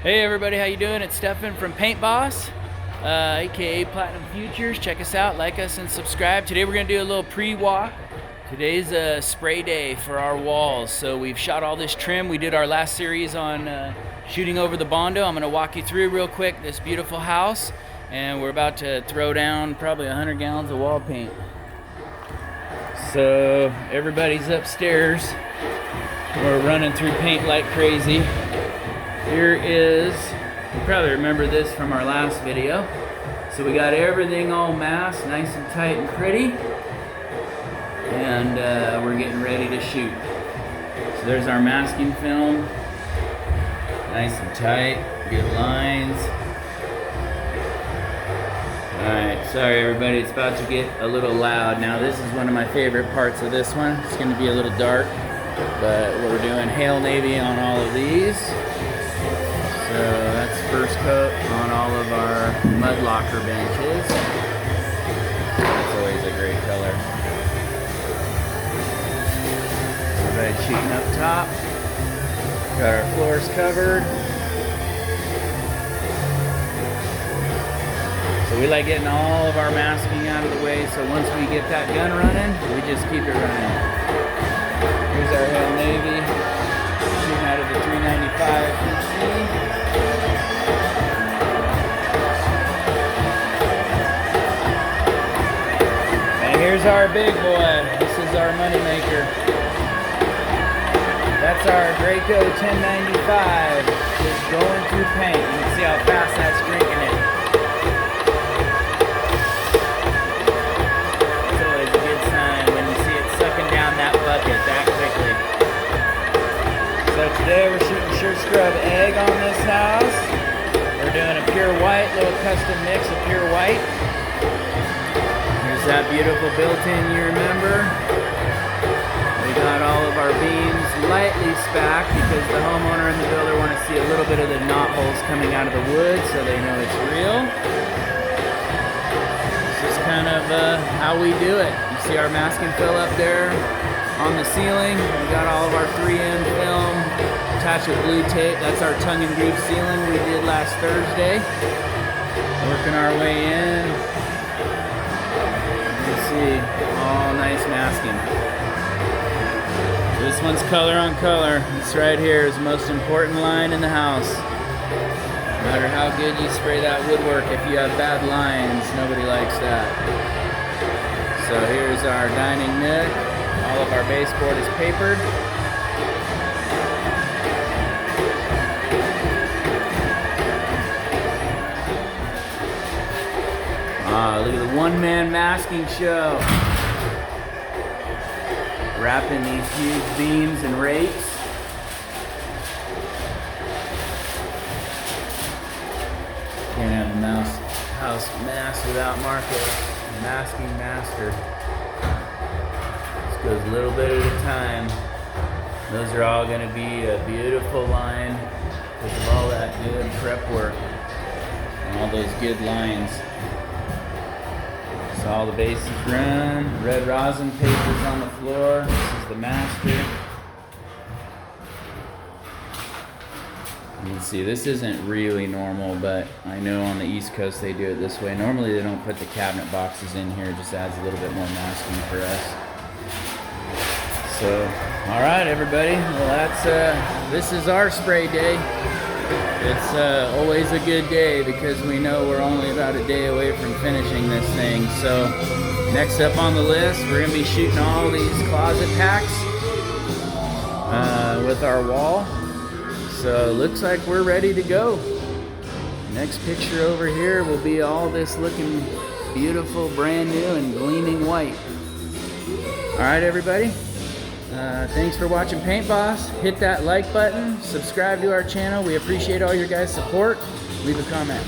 Hey everybody, how you doing? It's Stefan from Paint Boss, aka Platinum Futures. Check us out, like us, and subscribe. Today we're gonna do a little pre-walk. Today's a spray day for our walls, so we've shot all this trim. We did our last series on shooting over the Bondo. I'm gonna walk you through real quick this beautiful house, and we're about to throw down probably 100 gallons of wall paint. So everybody's upstairs. We're running through paint like crazy. Here is, you probably remember this from our last video. So we got everything all masked, nice and tight and pretty. And we're getting ready to shoot. So there's our masking film. Nice and tight, good lines. Alright, sorry everybody, it's about to get a little loud. Now this is one of my favorite parts of this one. It's going to be a little dark, but we're doing Hale Navy on all of these. So that's first coat on all of our mud locker benches. That's always a great color. Everybody shooting up top. Got our floors covered. So we like getting all of our masking out of the way, so once we get that gun running, we just keep it running. Here's our Hale Navy, shooting out of the 395 PC. Here's our big boy. This is our money maker. That's our Graco 1095. Just going through paint. You can see how fast that's drinking it. It's always a good sign when you see it sucking down that bucket that quickly. So today we're shooting Sherscrub Egg on this house. We're doing a pure white, little custom mix of pure white. That beautiful built-in, you remember. We got all of our beams lightly spacked because the homeowner and the builder want to see a little bit of the knot holes coming out of the wood so they know it's real. This is kind of how we do it. You see our masking fill up there on the ceiling. We got all of our 3M film attached with blue tape. That's our tongue and groove ceiling we did last Thursday. Working our way in. All nice masking. This one's color on color. This right here is the most important line in the house. No matter how good you spray that woodwork, if you have bad lines, nobody likes that. So here's our dining nook. All of our baseboard is papered. Look at the one-man masking show. Wrapping these huge beams and rakes. Can't have a house masked without Marco, masking master. This goes a little bit at a time. Those are all going to be a beautiful line because of all that good prep work and all those good lines. All the bases run, red rosin papers on the floor. This is the master. You can see this isn't really normal, but I know on the East Coast they do it this way. Normally they don't put the cabinet boxes in here, it just adds a little bit more masking for us. So, all right, everybody. Well, this is our spray day. It's always a good day because we know we're only about a day away from finishing this thing. So next up on the list, we're going to be shooting all these closet packs with our wall. So looks like we're ready to go. Next picture over here will be all this looking beautiful, brand new and gleaming white. All right, everybody. Thanks for watching Paint Boss. Hit that like button, subscribe to our channel. We appreciate all your guys' support. Leave a comment.